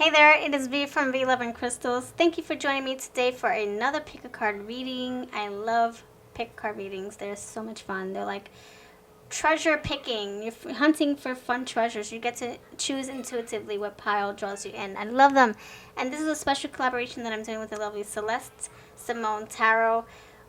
Hey there, it is V from V Love and Crystals. Thank you for joining me today for another pick a card reading. I love pick a card readings. They're so much fun. They're like treasure picking. You're hunting for fun treasures. You get to choose intuitively what pile draws you in. I love them. And this is a special collaboration that I'm doing with the lovely Celeste Simone Tarot,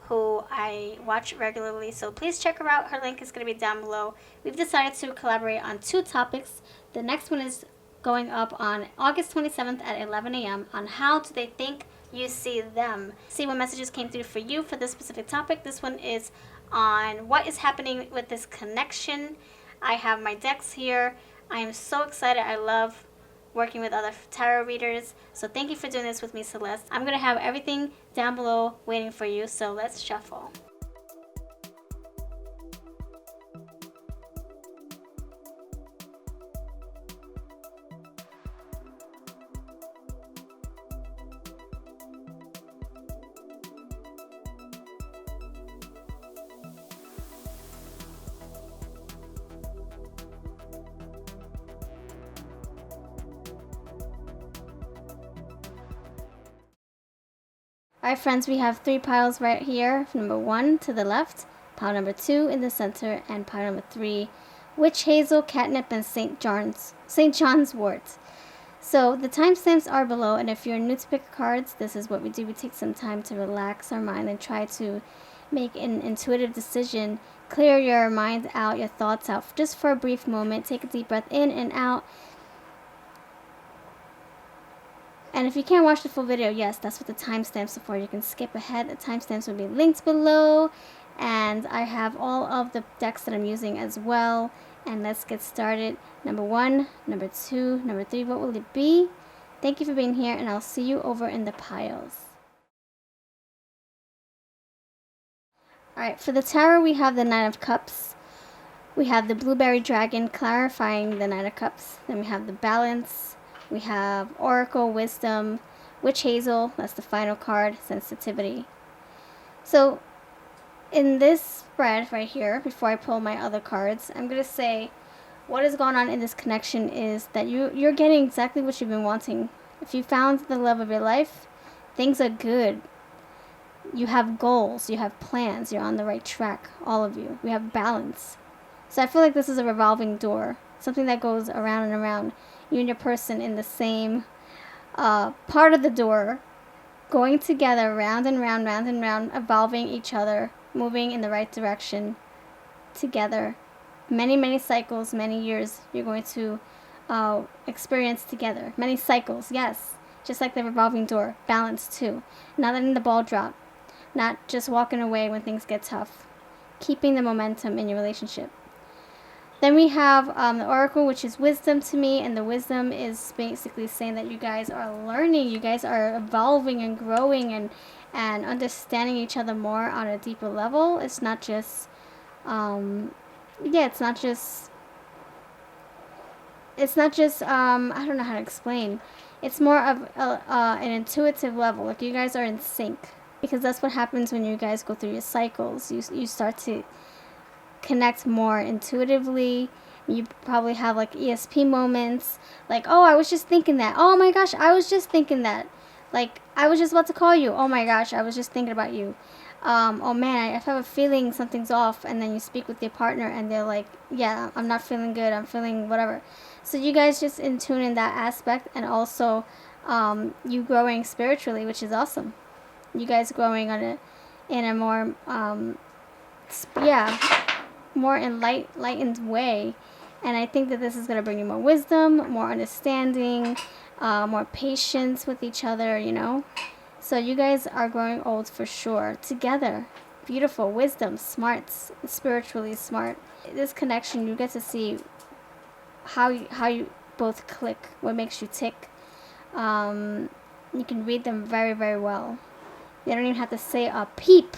who I watch regularly. So please check her out. Her link is going to be down below. We've decided to collaborate on two topics. The next one is going up on August 27th at 11 a.m. on how do they think you see them. See what messages came through for you for this specific topic. This one is on what is happening with this connection. I have my decks here. I am so excited. I love working with other tarot readers. So thank you for doing this with me, Celeste. I'm going to have everything down below waiting for you. So let's shuffle. Alright friends, we have three piles right here. Number 1 to the left, pile number 2 in the center, and pile number 3, witch hazel, catnip, and St. John's wort. So the timestamps are below, and if you're new to pick cards, this is what we do. We take some time to relax our mind and try to make an intuitive decision. Clear your mind out, your thoughts out, just for a brief moment. Take a deep breath in and out. And if you can't watch the full video, yes, that's what the timestamps are for. You can skip ahead. The timestamps will be linked below. And I have all of the decks that I'm using as well. And let's get started. Number 1, number 2, number 3. What will it be? Thank you for being here, and I'll see you over in the piles. Alright, for the tarot, we have the Nine of Cups. We have the Blueberry Dragon clarifying the Nine of Cups. Then we have the Balance. We have Oracle, Wisdom, Witch Hazel, that's the final card, Sensitivity. So, in this spread right here, before I pull my other cards, I'm going to say what is going on in this connection is that you're getting exactly what you've been wanting. If you found the love of your life, things are good. You have goals, you have plans, you're on the right track, all of you. We have balance. So I feel like this is a revolving door, something that goes around and around. You and your person in the same part of the door, going together round and round, round and round, evolving each other, moving in the right direction together. Many, many cycles, many years you're going to experience together. Many cycles, yes. Just like the revolving door. Balance too. Not letting the ball drop. Not just walking away when things get tough. Keeping the momentum in your relationship. Then we have the Oracle, which is wisdom to me, and the wisdom is basically saying that you guys are learning, you guys are evolving and growing and understanding each other more on a deeper level. It's not just, it's not just, I don't know how to explain. It's more of an intuitive level, like you guys are in sync, because that's what happens when you guys go through your cycles. You start to connect more intuitively. You probably have like ESP moments, like, oh, I was just thinking that, oh my gosh, I was just thinking that, like, I was just about to call you, oh my gosh, I was just thinking about you, oh man, I have a feeling something's off, and then you speak with your partner and they're like, yeah, I'm not feeling good, I'm feeling whatever. So you guys just in tune in that aspect, and also you growing spiritually, which is awesome. You guys growing in a more more enlightened way, and I think that this is going to bring you more wisdom, more understanding, more patience with each other, you know. So you guys are growing old for sure together. Beautiful, wisdom, smart, spiritually smart. This connection, you get to see how you both click, what makes you tick. You can read them very, very well. They don't even have to say a peep.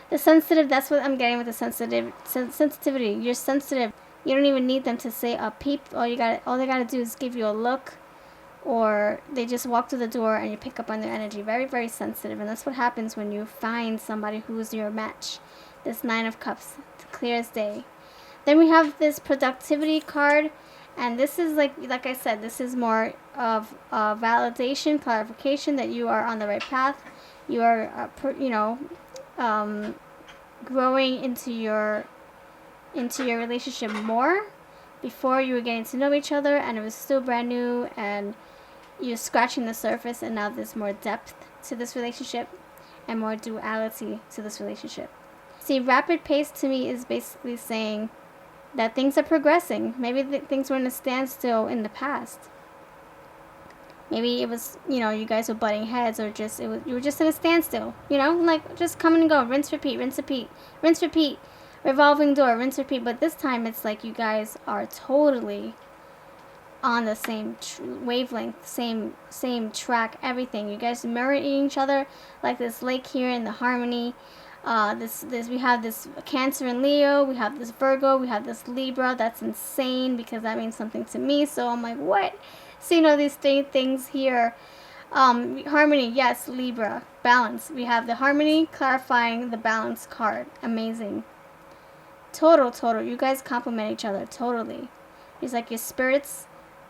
The sensitive, that's what I'm getting with the sensitivity. You're sensitive. You don't even need them to say a peep. All they gotta do is give you a look, or they just walk through the door and you pick up on their energy. Very, very sensitive, and that's what happens when you find somebody who's your match. This Nine of Cups, clear as day. Then we have this productivity card, And this is like I said, this is more of validation, clarification that you are on the right path. You are, um, growing into your relationship more. Before, you were getting to know each other and it was still brand new and you're scratching the surface, and now there's more depth to this relationship and more duality to this relationship. See, rapid pace to me is basically saying that things are progressing. Maybe things were in a standstill in the past. Maybe it was, you guys were butting heads, or you were just in a standstill. Like just come and go, rinse, repeat, rinse, repeat, rinse, repeat, revolving door, rinse, repeat. But this time it's like you guys are totally on the same wavelength, same track, everything. You guys mirror each other like this lake here in the harmony. This we have this Cancer and Leo, we have this Virgo, we have this Libra. That's insane because that means something to me. So I'm like, what? So these three things here. Harmony, yes, Libra. Balance. We have the harmony clarifying the balance card. Amazing. Total. You guys complement each other totally. It's like your spirits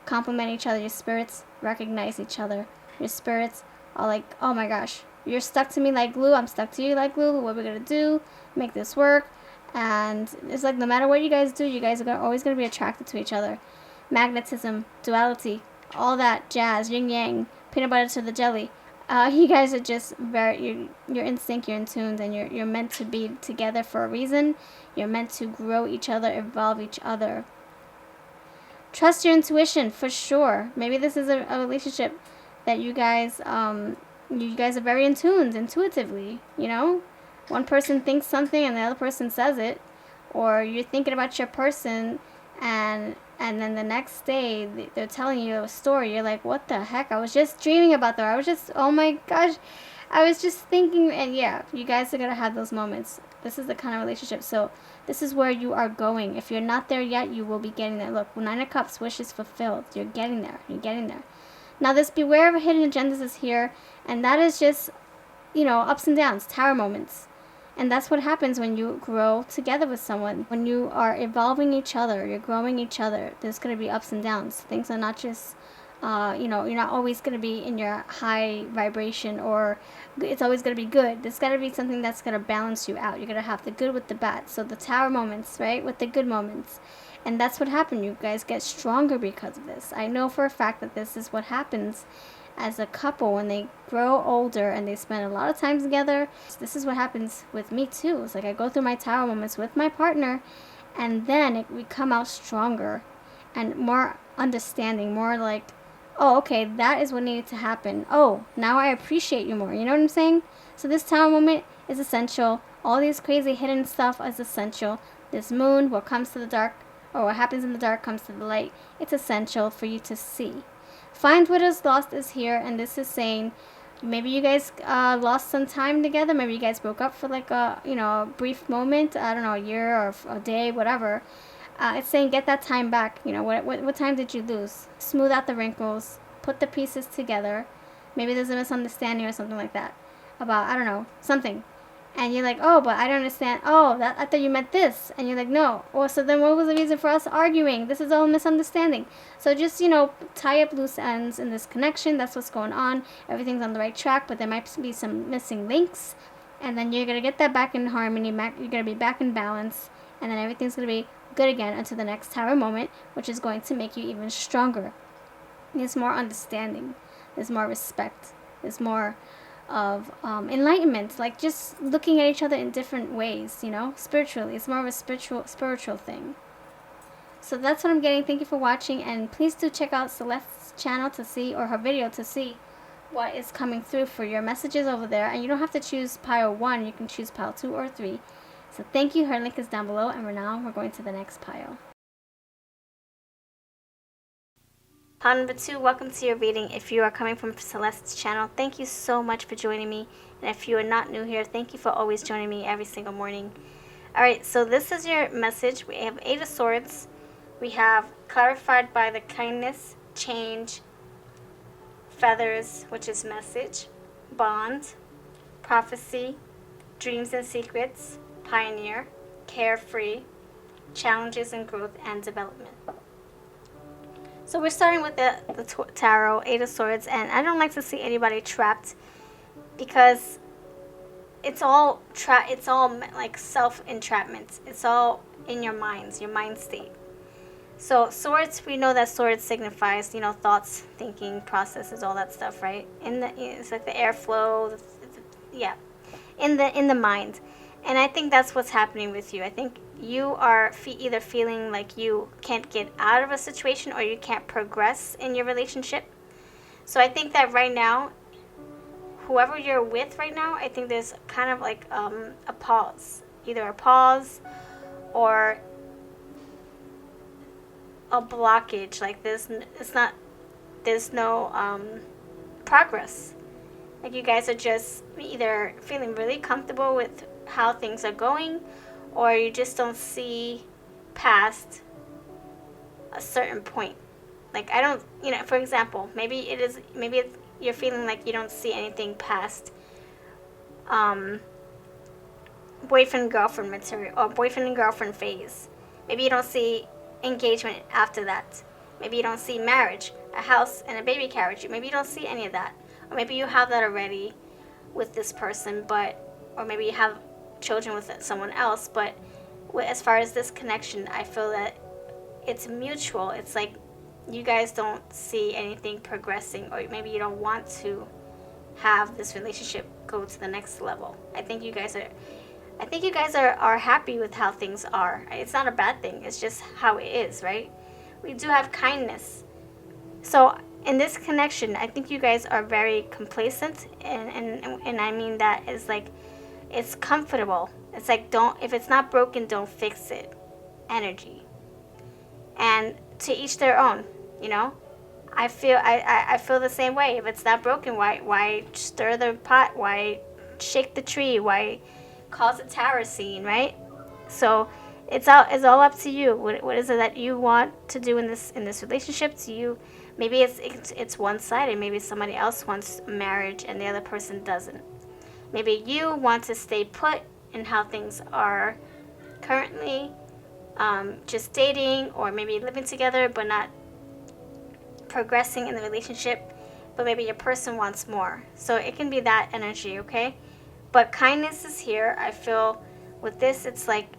complement each other. Your spirits recognize each other. Your spirits are like, oh my gosh, you're stuck to me like glue. I'm stuck to you like glue. What are we gonna do? Make this work. And it's like no matter what you guys do, you guys are always gonna be attracted to each other. Magnetism, duality, all that jazz, yin yang, peanut butter to the jelly. You guys are just you're in sync, you're in tune, and you're meant to be together for a reason. You're meant to grow each other, evolve each other. Trust your intuition for sure. Maybe this is a relationship that you guys are very in tune intuitively. One person thinks something and the other person says it, or you're thinking about your person and then the next day they're telling you a story. You're like, what the heck? I was just dreaming about that. Oh my gosh, I was just thinking. And yeah, you guys are gonna have those moments. This is the kind of relationship. So this is where you are going. If you're not there yet, you will be getting there. Look, 9 of Cups, wishes fulfilled. You're getting there. Now this beware of hidden agendas is here, and that is just, ups and downs, tower moments. And that's what happens when you grow together with someone. When you are evolving each other, you're growing each other, there's going to be ups and downs. Things are not just, you're not always going to be in your high vibration, or it's always going to be good. There's got to be something that's going to balance you out. You're going to have the good with the bad. So the tower moments, right, with the good moments. And that's what happened. You guys get stronger because of this. I know for a fact that this is what happens as a couple when they grow older and they spend a lot of time together. This is what happens with me too. It's like I go through my tower moments with my partner, and then we come out stronger and more understanding, more like, oh, okay, that is what needed to happen. Oh, now I appreciate you more. You know what I'm saying? So this tower moment is essential. All these crazy hidden stuff is essential. This moon, what comes to the dark, or what happens in the dark comes to the light. It's essential for you to see. Find what is lost is here, and this is saying maybe you guys lost some time together. Maybe you guys broke up for like a brief moment. I don't know, a year or a day, whatever. It's saying get that time back. What time did you lose? Smooth out the wrinkles. Put the pieces together. Maybe there's a misunderstanding or something like that about, I don't know, something. And you're like, oh, but I don't understand. Oh, I thought you meant this. And you're like, no. Well, so then what was the reason for us arguing? This is all misunderstanding. So just, tie up loose ends in this connection. That's what's going on. Everything's on the right track, but there might be some missing links. And then you're going to get that back in harmony. You're going to be back in balance. And then everything's going to be good again until the next tower moment, which is going to make you even stronger. There's more understanding. There's more respect. There's more of enlightenment, like just looking at each other in different ways, spiritually. It's more of a spiritual thing. So that's what I'm getting. Thank you for watching, and please do check out Celeste's channel to see, or her video to see what is coming through for your messages over there. And you don't have to choose pile 1, you can choose pile 2 or 3. So thank you. Her link is down below, and we're going to the next pile. Pile number 2, welcome to your reading. If you are coming from Celeste's channel, thank you so much for joining me. And if you are not new here, thank you for always joining me every single morning. Alright, so this is your message. We have 8 of Swords. We have clarified by the kindness, change, feathers, which is message, bond, prophecy, dreams and secrets, pioneer, carefree, challenges and growth and development. So we're starting with the tarot, Eight of Swords, and I don't like to see anybody trapped because it's all like self-entrapment. It's all in your minds, your mind state. So swords, we know that swords signifies, thoughts, thinking, processes, all that stuff, right? It's like the airflow, yeah, in the mind. And I think that's what's happening with you. I think you are either feeling like you can't get out of a situation or you can't progress in your relationship. So I think that right now, whoever you're with right now, I think there's kind of like a pause. Either a pause or a blockage. Like there's no progress. Like you guys are just either feeling really comfortable with how things are going, or you just don't see past a certain point. Like I don't, for example, maybe you're feeling like you don't see anything past boyfriend girlfriend material or boyfriend and girlfriend phase. Maybe you don't see engagement after that. Maybe you don't see marriage, a house, and a baby carriage. Maybe you don't see any of that. Or maybe you have that already with this person, or maybe you have children with someone else, but as far as this connection, I feel that it's mutual. It's like you guys don't see anything progressing, or maybe you don't want to have this relationship go to the next level. I think you guys are happy with how things are. It's not a bad thing. It's just how it is, right? We do have kindness. So in this connection, I think you guys are very complacent, and I mean that is like it's comfortable. It's like if it's not broken, don't fix it. Energy. And to each their own, I feel the same way. If it's not broken, why stir the pot? Why shake the tree? Why cause a tower scene, right? So it's all up to you. What is it that you want to do in this relationship? To you, maybe it's one-sided. Maybe somebody else wants marriage and the other person doesn't. Maybe you want to stay put in how things are currently, just dating, or maybe living together but not progressing in the relationship. But maybe your person wants more. So it can be that energy, okay? But kindness is here. I feel with this, it's like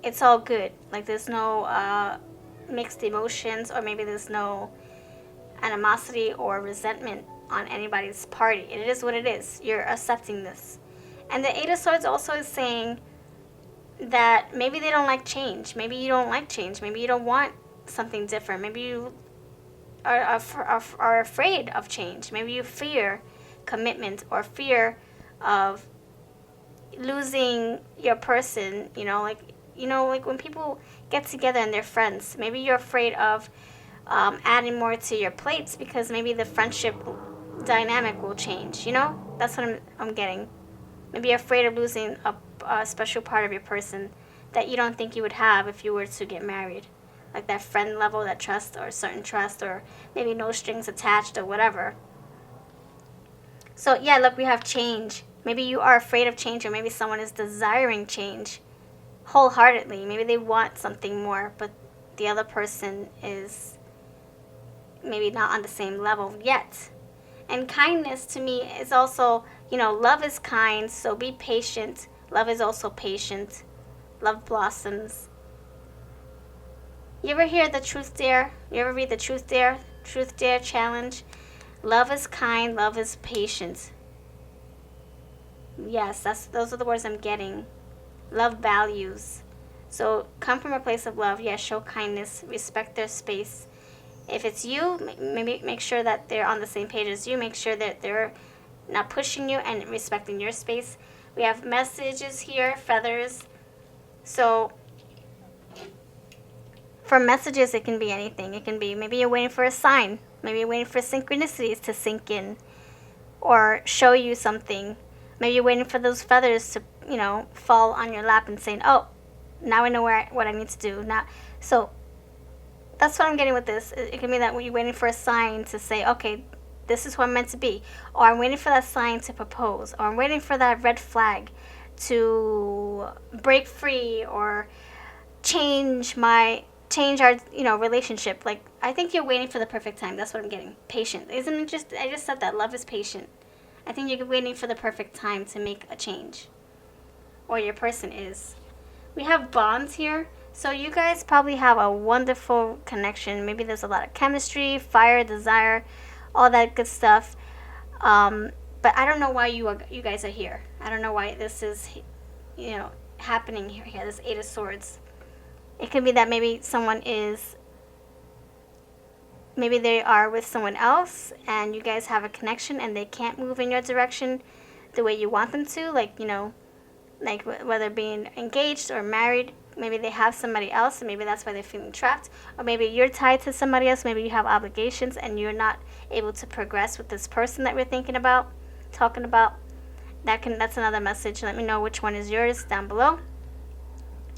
it's all good. Like there's no mixed emotions, or maybe there's no animosity or resentment on anybody's party. It is what it is. You're accepting this. And the Eight of Swords also is saying that maybe they don't like change. Maybe you don't like change. Maybe you don't want something different. Maybe you are afraid of change. Maybe you fear commitment or fear of losing your person. Like when people get together and they're friends, maybe you're afraid of adding more to your plates because maybe the friendship dynamic will change. That's what I'm getting. Maybe you're afraid of losing a special part of your person that you don't think you would have if you were to get married. Like that friend level, that trust, or certain trust, or maybe no strings attached, or whatever. So yeah, look, we have change. Maybe you are afraid of change, or maybe someone is desiring change wholeheartedly. Maybe they want something more, but the other person is maybe not on the same level yet. And kindness to me is also, love is kind, so be patient. Love is also patient. Love blossoms. You ever hear the Truth Dare? You ever read the Truth Dare? Truth Dare challenge? Love is kind, love is patient. Yes, those are the words I'm getting. Love values. So come from a place of love. Yes, show kindness. Respect their space. If it's you, maybe make sure that they're on the same page as you. Make sure that they're not pushing you and respecting your space. We have messages here, feathers. So for messages, it can be anything. It can be maybe you're waiting for a sign. Maybe you're waiting for synchronicities to sink in or show you something. Maybe you're waiting for those feathers to, fall on your lap and saying, oh, now I know what I need to do. So that's what I'm getting with this. It can be that you're waiting for a sign to say, okay, this is who I'm meant to be. Or I'm waiting for that sign to propose. Or I'm waiting for that red flag to break free or change my change our, relationship. Like, I think you're waiting for the perfect time. That's what I'm getting. Patient. Isn't it just, I just said that love is patient. I think you're waiting for the perfect time to make a change. Or your person is. We have bonds here. So you guys probably have a wonderful connection. Maybe there's a lot of chemistry, fire, desire, all that good stuff. But I don't know why you guys are here. I don't know why this is, happening here. This Eight of Swords. It could be that maybe maybe they are with someone else and you guys have a connection and they can't move in your direction the way you want them to. Like, like whether being engaged or married, maybe they have somebody else and maybe that's why they're feeling trapped. Or maybe you're tied to somebody else. Maybe you have obligations and you're not able to progress with this person that we're thinking about, talking about. That's another message. Let me know which one is yours down below.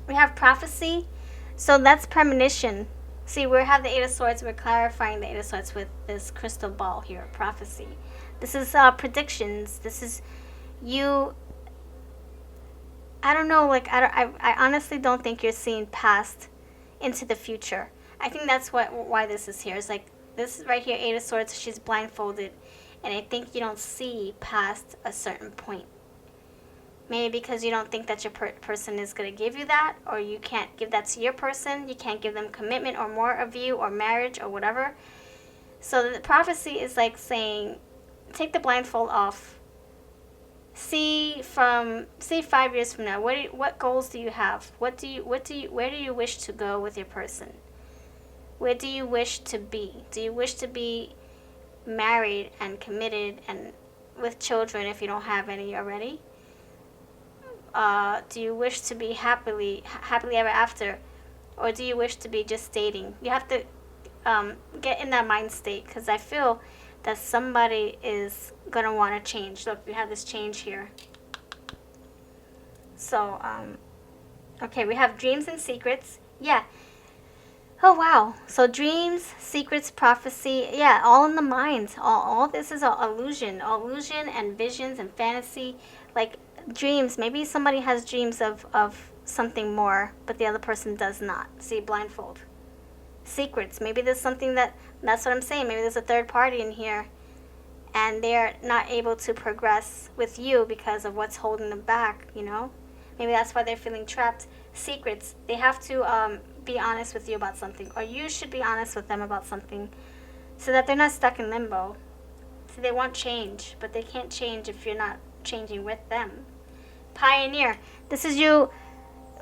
We have prophecy. So that's premonition. See, we have the Eight of Swords. We're clarifying the Eight of Swords with this crystal ball here, prophecy. This is predictions. This is you. I don't know. Like, I honestly don't think you're seeing past into the future. I think that's why this is here. It's like this right here, Eight of Swords. She's blindfolded, and I think you don't see past a certain point. Maybe because you don't think that your person is going to give you that, or you can't give that to your person. You can't give them commitment or more of you or marriage or whatever. So the prophecy is like saying, take the blindfold off. See 5 years from now, what goals do you have? Where do you wish to go with your person? Where do you wish to be? Do you wish to be married and committed and with children if you don't have any already? Do you wish to be happily ever after, or do you wish to be just dating? You have to get in that mind state, because I feel that somebody is gonna want to change. Look, we have this change here. So okay, we have dreams and secrets. Yeah. Oh wow. So dreams, secrets, prophecy, yeah, all in the mind. All this is an illusion and visions and fantasy. Like dreams, maybe somebody has dreams of something more, but the other person does not. See, blindfold. Secrets, maybe there's something that's what I'm saying. Maybe there's a third party in here and they're not able to progress with you because of what's holding them back, Maybe that's why they're feeling trapped. Secrets, they have to be honest with you about something, or you should be honest with them about something so that they're not stuck in limbo. So they want change, but they can't change if you're not changing with them. Pioneer, this is you,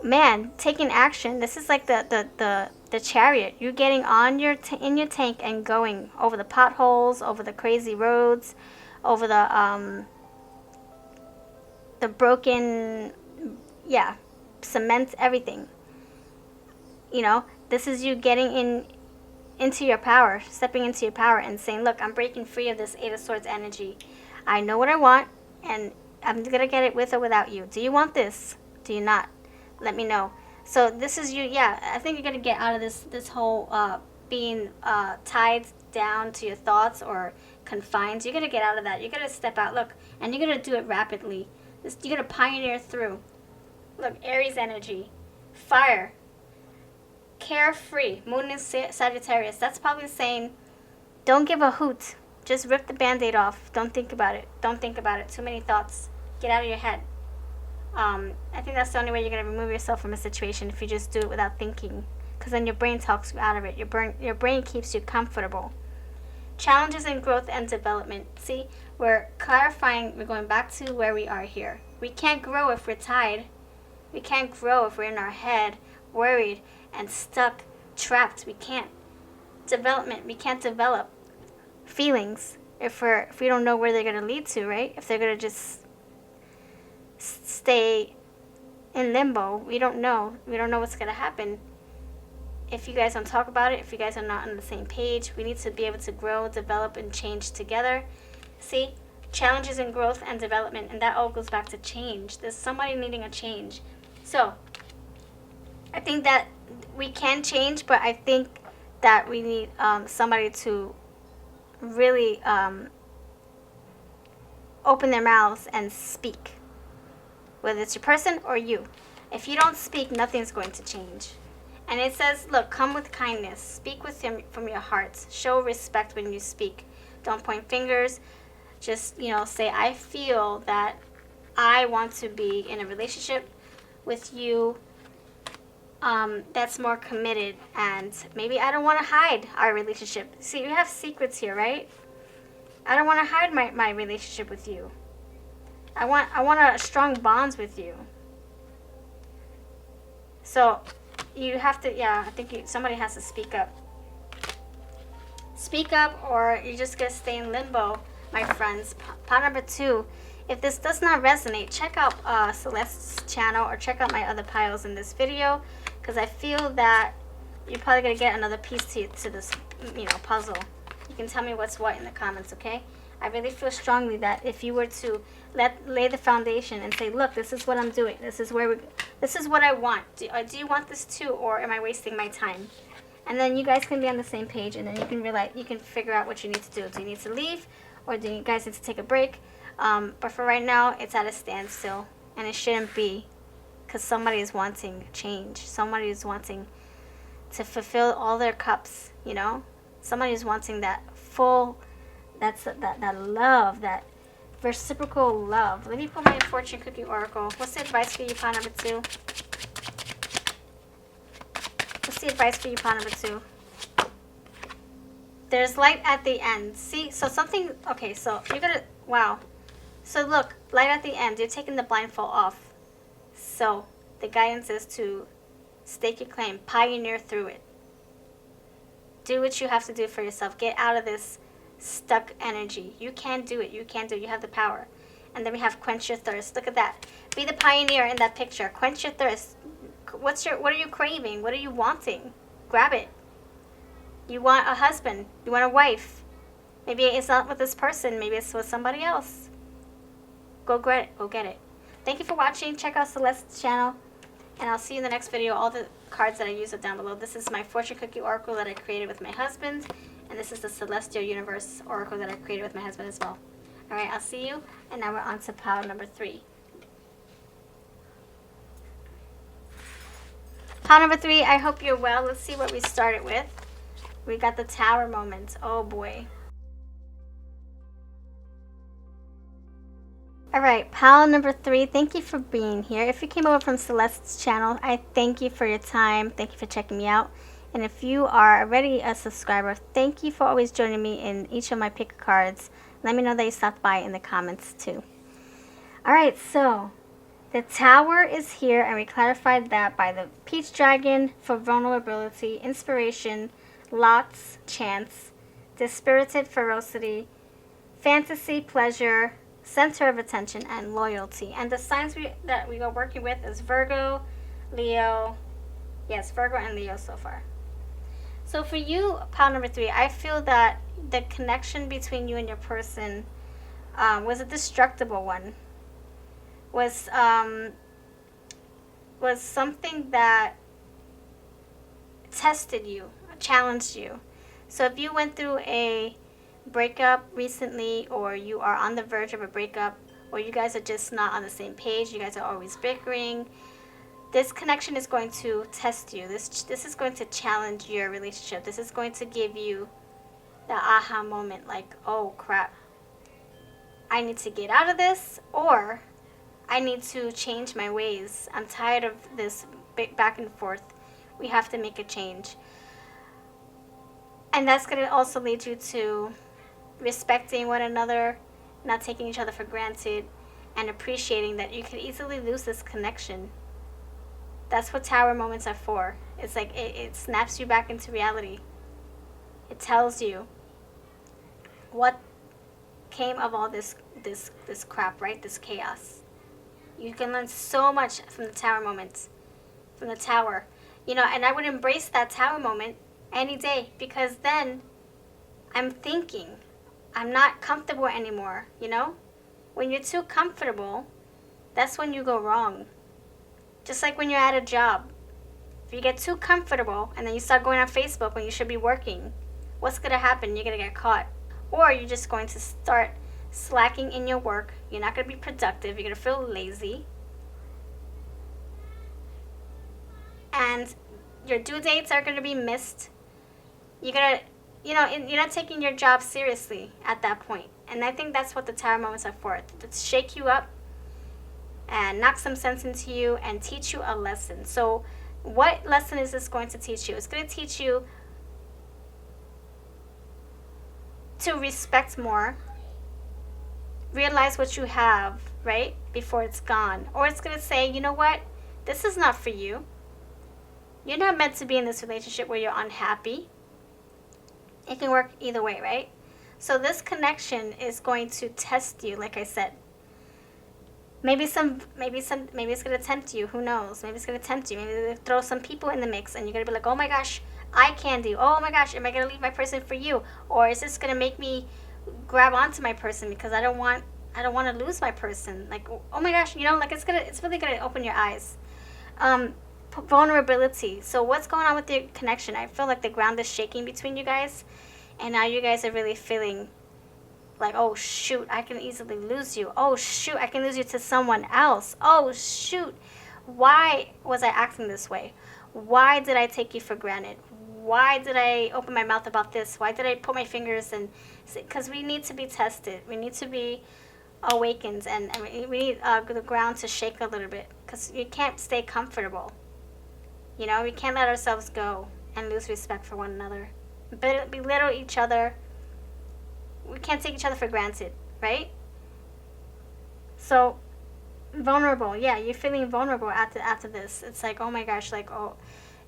man, taking action. This is like the chariot. You're getting on in your tank and going over the potholes, over the crazy roads, over the broken, cement, everything. This is you getting into your power, stepping into your power and saying, look, I'm breaking free of this Eight of Swords energy. I know what I want, and I'm going to get it with or without you. Do you want this? Do you not? Let me know. So this is you, I think you're going to get out of this whole being tied down to your thoughts or confined. You're going to get out of that. You're going to step out, look, and you're going to do it rapidly. You're going to pioneer through. Look, Aries energy, fire, carefree, moon in Sagittarius. That's probably saying, don't give a hoot. Just rip the Band-Aid off. Don't think about it. Don't think about it. Too many thoughts. Get out of your head. I think that's the only way you're going to remove yourself from a situation, if you just do it without thinking. Because then your brain talks you out of it. Your brain keeps you comfortable. Challenges in growth and development. See, we're clarifying. We're going back to where we are here. We can't grow if we're tied. We can't grow if we're in our head, worried and stuck, trapped. We can't. Development. We can't develop feelings if we don't know where they're going to lead to, right? If they're going to just stay in limbo, we don't know. We don't know what's going to happen. If you guys don't talk about it, if you guys are not on the same page, we need to be able to grow, develop, and change together. See? Challenges in growth and development, and that all goes back to change. There's somebody needing a change. So, I think that we can change, but I think that we need somebody to really open their mouths and speak, whether it's your person or you. If you don't speak, nothing's going to change. And it says, look, come with kindness. Speak with him from your heart. Show respect when you speak. Don't point fingers. Just, say, I feel that I want to be in a relationship with you that's more committed. And maybe I don't want to hide our relationship. See, you have secrets here, right? I don't want to hide my relationship with you. I want a strong bonds with you. So you have to, I think somebody has to speak up. Speak up, or you just gonna stay in limbo, my friends. Pile number 2. If this does not resonate, check out Celeste's channel or check out my other piles in this video, because I feel that you're probably gonna get another piece to this, puzzle. You can tell me what's what in the comments, okay? I really feel strongly that if you were to lay the foundation and say, look, this is what I'm doing. This is what I want. Do you want this too, or am I wasting my time? And then you guys can be on the same page, and then you can figure out what you need to do. Do you need to leave, or do you guys need to take a break? But for right now, it's at a standstill, and it shouldn't be, because somebody is wanting change. Somebody is wanting to fulfill all their cups, Somebody is wanting that full, that love, that reciprocal love. Let me pull my fortune cookie oracle. What's the advice for you, pile number 2? What's the advice for you, pile number 2? There's light at the end. See, so something, okay, so you're gonna, wow. So look, light at the end. You're taking the blindfold off. So the guidance is to stake your claim, pioneer through it. Do what you have to do for yourself. Get out of this stuck energy. You can do it. You can do it. You have the power. And then we have quench your thirst. Look at that. Be the pioneer in that picture. Quench your thirst. What are you craving? What are you wanting? Grab it. You want a husband. You want a wife. Maybe it's not with this person. Maybe it's with somebody else. Go get it. Go get it. Thank you for watching. Check out Celeste's channel. And I'll see you in the next video. All the cards that I use are down below. This is my fortune cookie oracle that I created with my husband. And this is the Celestial Universe oracle that I created with my husband as well. Alright, I'll see you. And now we're on to pile number 3. Pile number 3, I hope you're well. Let's see what we started with. We got the Tower moment. Oh boy. Alright, pile number 3, thank you for being here. If you came over from Celeste's channel, I thank you for your time. Thank you for checking me out. And if you are already a subscriber, thank you for always joining me in each of my pick cards. Let me know that you stopped by in the comments too. Alright, so the Tower is here, and we clarified that by the Peach Dragon for vulnerability, inspiration, lots, chance, dispirited ferocity, fantasy, pleasure, center of attention, and loyalty. And the signs that we are working with is Virgo, Leo. Yes, Virgo and Leo so far. So for you, pile number 3, I feel that the connection between you and your person was a destructible one. Was something that tested you, challenged you. So if you went through a breakup recently, or you are on the verge of a breakup, or you guys are just not on the same page, you guys are always bickering, this connection is going to test you. This is going to challenge your relationship. This is going to give you the aha moment, like, oh crap, I need to get out of this, or I need to change my ways. I'm tired of this big back and forth. We have to make a change. And that's going to also lead you to respecting one another, not taking each other for granted, and appreciating that you could easily lose this connection. That's what Tower moments are for. It's like it snaps you back into reality. It tells you what came of all this crap, right? This chaos. You can learn so much from the Tower moments, from the Tower. And I would embrace that Tower moment any day, because then I'm thinking, I'm not comfortable anymore, When you're too comfortable, that's when you go wrong. Just like when you're at a job. If you get too comfortable and then you start going on Facebook when you should be working, what's going to happen? You're going to get caught. Or you're just going to start slacking in your work. You're not going to be productive. You're going to feel lazy. And Your due dates are going to be missed. You're going to, you're not taking your job seriously at that point. And I think that's what the tower moments are for. To shake you up and knock some sense into you and teach you a lesson. So what lesson is this going to teach you? It's going to teach you to respect more, realize what you have, right, before it's gone. Or it's going to say, you know what, this is not for you. You're not meant to be in this relationship where you're unhappy. It can work either way, right? So this connection is going to test you, like I said. Maybe it's gonna tempt you. Who knows? Maybe it's gonna tempt you. Maybe they throw some people in the mix, and you're gonna be like, oh my gosh, eye candy. Oh my gosh, am I gonna leave my person for you, or is this gonna make me grab onto my person because I don't want to lose my person? Like, oh my gosh, like it's really gonna open your eyes. Vulnerability. So what's going on with your connection? I feel like the ground is shaking between you guys, and now you guys are really feeling like, oh shoot, I can easily lose you. Oh shoot, I can lose you to someone else. Oh shoot, why was I acting this way? Why did I take you for granted? Why did I open my mouth about this? Why did I put my fingers in? Because we need to be tested. We need to be awakened, and we need the ground to shake a little bit, because you can't stay comfortable. We can't let ourselves go and lose respect for one another, belittle each other. We can't take each other for granted, right? So, vulnerable. Yeah, you're feeling vulnerable after this. It's like, oh my gosh, like, oh,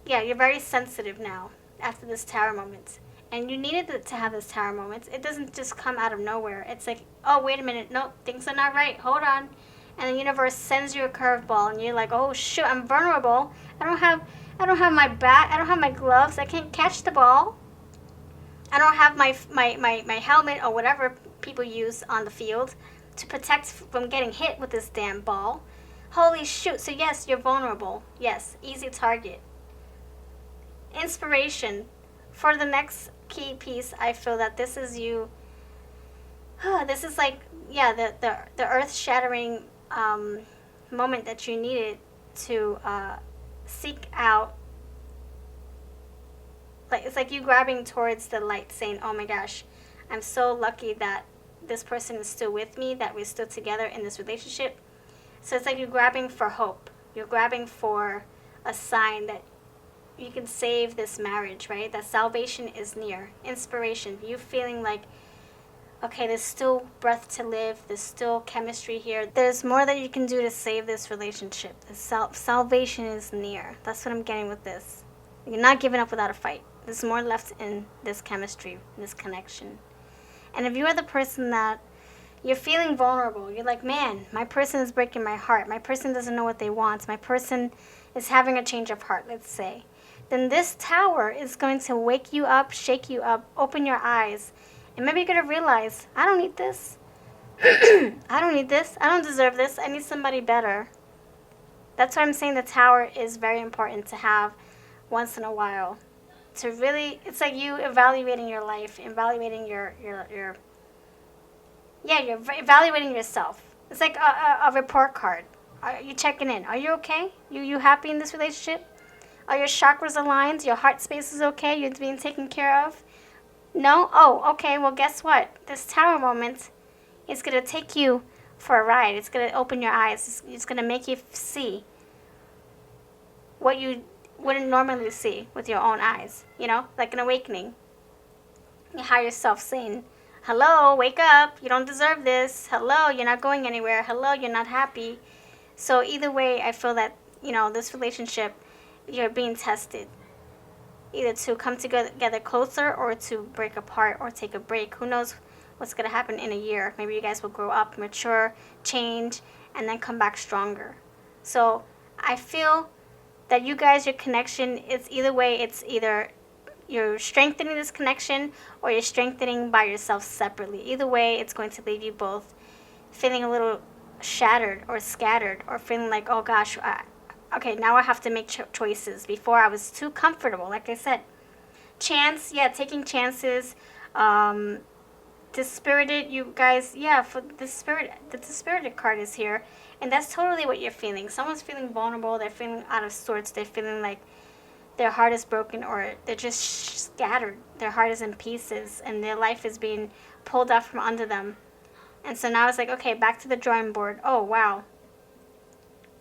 yeah, you're very sensitive now after this tower moment. And you needed to have this tower moment. It doesn't just come out of nowhere. It's like, oh, wait a minute. Nope, things are not right. Hold on. And the universe sends you a curveball, and you're like, oh shoot, I'm vulnerable. I don't have my bat. I don't have my gloves. I can't catch the ball. I don't have my helmet or whatever people use on the field to protect from getting hit with this damn ball. Holy shoot. So yes, you're vulnerable. Yes, easy target. Inspiration. For the next key piece, I feel that this is you. This is like, yeah, the earth-shattering moment that you needed to seek out. Like, it's like you grabbing towards the light, saying, oh my gosh, I'm so lucky that this person is still with me, that we're still together in this relationship. So it's like you're grabbing for hope. You're grabbing for a sign that you can save this marriage, right? That salvation is near. Inspiration. You feeling like, okay, there's still breath to live. There's still chemistry here. There's more that you can do to save this relationship. Salvation is near. That's what I'm getting with this. You're not giving up without a fight. There's more left in this chemistry, this connection. And if you are the person that you're feeling vulnerable, you're like, man, my person is breaking my heart. My person doesn't know what they want. My person is having a change of heart, let's say. Then this tower is going to wake you up, shake you up, open your eyes. And maybe you're going to realize, I don't need this. I don't need this. I don't deserve this. I need somebody better. That's why I'm saying the tower is very important to have once in a while. To really, it's like you evaluating your life, evaluating you're evaluating yourself. It's like a report card. Are you checking in? Are you okay? You happy in this relationship? Are your chakras aligned? Your heart space is okay? You're being taken care of? No? Oh, okay. Well, guess what? This tower moment is going to take you for a ride. It's going to open your eyes. It's going to make you see what you wouldn't normally see with your own eyes, like an awakening. You hear yourself saying, hello, wake up, you don't deserve this. Hello, you're not going anywhere. Hello, you're not happy. So either way, I feel that, this relationship, you're being tested. Either to come together closer or to break apart or take a break. Who knows what's going to happen in a year. Maybe you guys will grow up, mature, change, and then come back stronger. So I feel that you guys, your connection, it's either way. It's either you're strengthening this connection or you're strengthening by yourself separately. Either way, it's going to leave you both feeling a little shattered or scattered, or feeling like, oh gosh, okay, now I have to make choices. Before I was too comfortable, like I said. Taking chances. Dispirited, you guys, for the dispirited card is here. And that's totally what you're feeling. Someone's feeling vulnerable. They're feeling out of sorts. They're feeling like their heart is broken, or they're just scattered. Their heart is in pieces, and their life is being pulled out from under them. And so now it's like, okay, back to the drawing board. Oh, wow.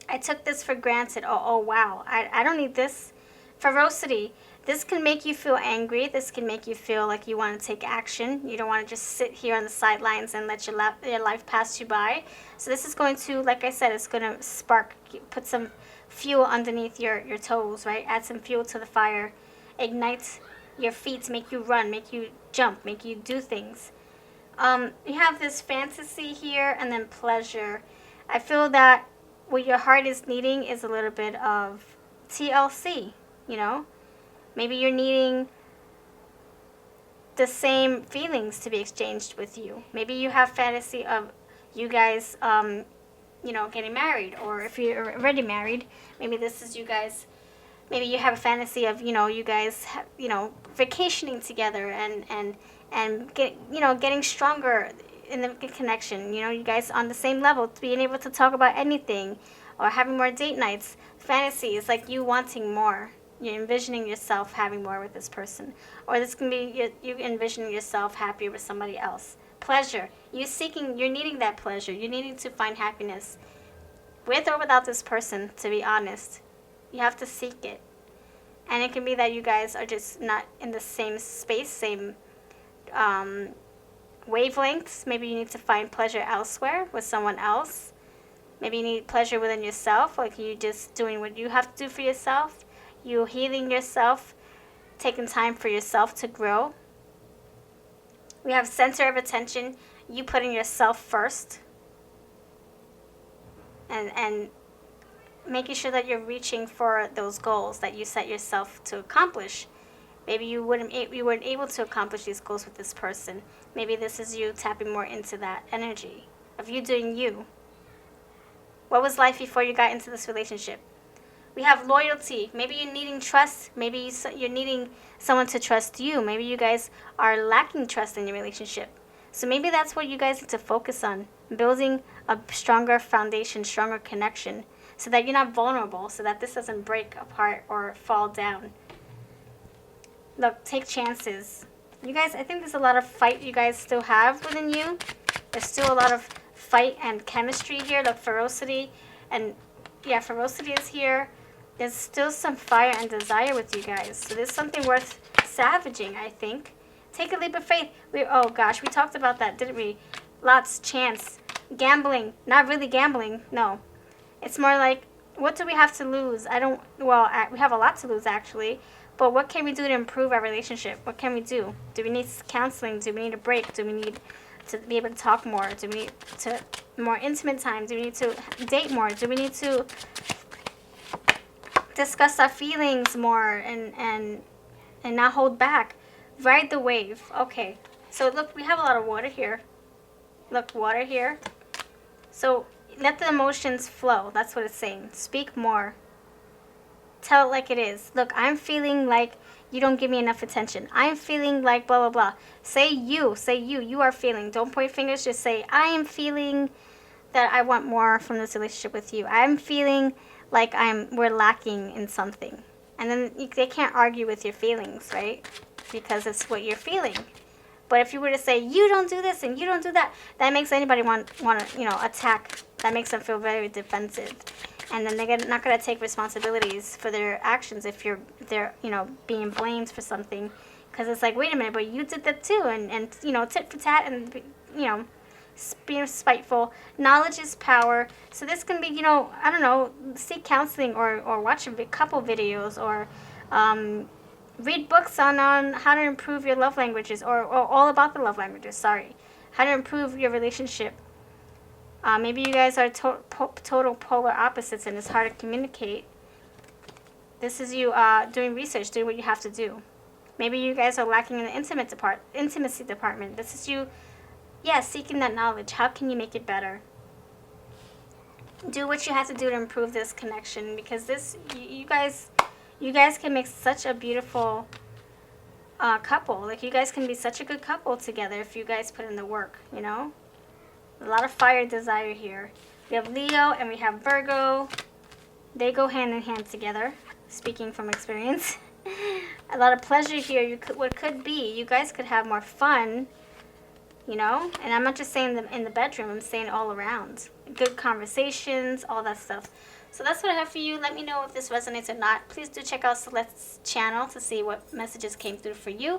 I took this for granted. Oh wow. I don't need this. Ferocity. This can make you feel angry. This can make you feel like you want to take action. You don't want to just sit here on the sidelines and let your life pass you by. So this is going to, like I said, it's going to spark, put some fuel underneath your toes, right? Add some fuel to the fire. Ignite your feet, make you run, make you jump, make you do things. You have this fantasy here, and then pleasure. I feel that what your heart is needing is a little bit of TLC, you know? Maybe you're needing the same feelings to be exchanged with you. Maybe you have fantasy of you guys, getting married. Or if you're already married, maybe this is you guys. Maybe you have a fantasy of, you guys, vacationing together and getting stronger in the connection. You guys on the same level, being able to talk about anything, or having more date nights. Fantasy is like you wanting more. You're envisioning yourself having more with this person. Or this can be you envisioning yourself happier with somebody else. Pleasure. You're needing that pleasure. You're needing to find happiness. With or without this person, to be honest. You have to seek it. And it can be that you guys are just not in the same space, same wavelengths. Maybe you need to find pleasure elsewhere with someone else. Maybe you need pleasure within yourself, like you just doing what you have to do for yourself. You healing yourself, taking time for yourself to grow. We have center of attention, you putting yourself first. And making sure that you're reaching for those goals that you set yourself to accomplish. Maybe you weren't able to accomplish these goals with this person. Maybe this is you tapping more into that energy of you doing you. What was life before you got into this relationship? We have loyalty. Maybe you're needing trust. Maybe you're needing someone to trust you. Maybe you guys are lacking trust in your relationship. So maybe that's what you guys need to focus on. Building a stronger foundation, stronger connection, so that you're not vulnerable, so that this doesn't break apart or fall down. Look, take chances. You guys, I think there's a lot of fight you guys still have within you. There's still a lot of fight and chemistry here. Look, ferocity. And yeah, ferocity is here. There's still some fire and desire with you guys. So there's something worth savaging, I think. Take a leap of faith. Oh gosh, we talked about that, didn't we? Lots, chance. Gambling. Not really gambling, no. It's more like, what do we have to lose? We have a lot to lose, actually. But what can we do to improve our relationship? What can we do? Do we need counseling? Do we need a break? Do we need to be able to talk more? Do we need to more intimate time? Do we need to date more? Do we need to discuss our feelings more and not hold back? Ride the wave. Okay. So look, we have a lot of water here. Look, water here. So let the emotions flow. That's what it's saying. Speak more. Tell it like it is. Look, I'm feeling like you don't give me enough attention. I'm feeling like blah, blah, blah. Say you. Say you. You are feeling. Don't point fingers. Just say, I am feeling that I want more from this relationship with you. I'm feeling like we're lacking in something. And then they can't argue with your feelings, right? Because it's what you're feeling. But if you were to say, you don't do this and you don't do that, that makes anybody want to, attack. That makes them feel very defensive. And then they're not going to take responsibilities for their actions if they're being blamed for something. Because it's like, wait a minute, but you did that too. And tit for tat and, being spiteful. Knowledge is power. So this can be, seek counseling or watch a couple videos or read books on how to improve your love languages or all about the love languages, how to improve your relationship. Maybe you guys are total polar opposites and it's hard to communicate. This is you doing research, doing what you have to do. Maybe you guys are lacking in the intimacy department. This is you, seeking that knowledge. How can you make it better? Do what you have to do to improve this connection, because you guys can make such a beautiful couple. Like, you guys can be such a good couple together if you guys put in the work, A lot of fire desire here. We have Leo and we have Virgo. They go hand in hand together, speaking from experience. A lot of pleasure here. What could be, you guys could have more fun, you know? And I'm not just saying in the bedroom, I'm saying all around. Good conversations, all that stuff. So that's what I have for you. Let me know if this resonates or not. Please do check out Celeste's channel to see what messages came through for you.